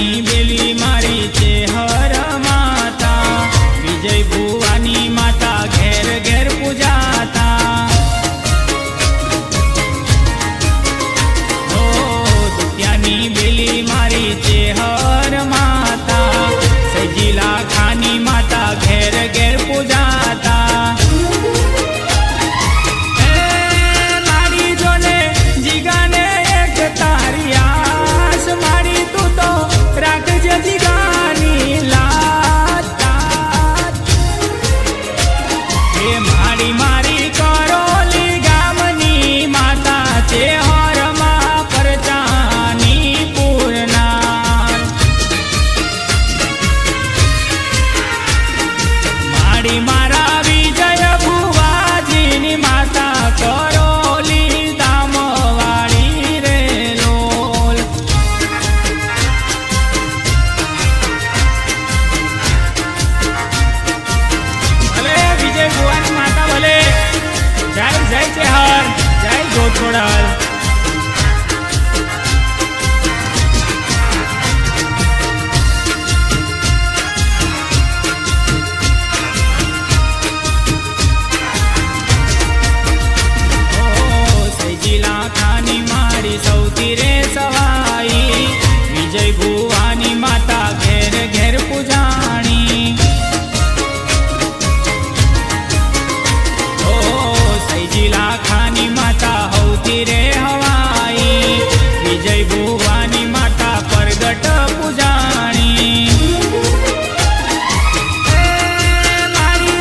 बेली मारी छे हर माता विजय भुवानी माता घेर घेर पूजाता ओ दुतियानी बेली मारी छे हर माता सजीला खानी माता घेर घेर पूजाता मारा विजय भुवाजीनी माता करोली दामवाड़ी रे लोल भले विजय भुवानी माता भले जय जय चेहर जय जोधपुरल रे सवाई विजय भुवानी माता घेर घेर पूजाणी ओ सैजिला खानी माता होती रे हवाई विजय भुवानी माता प्रगट पूजाणी मारी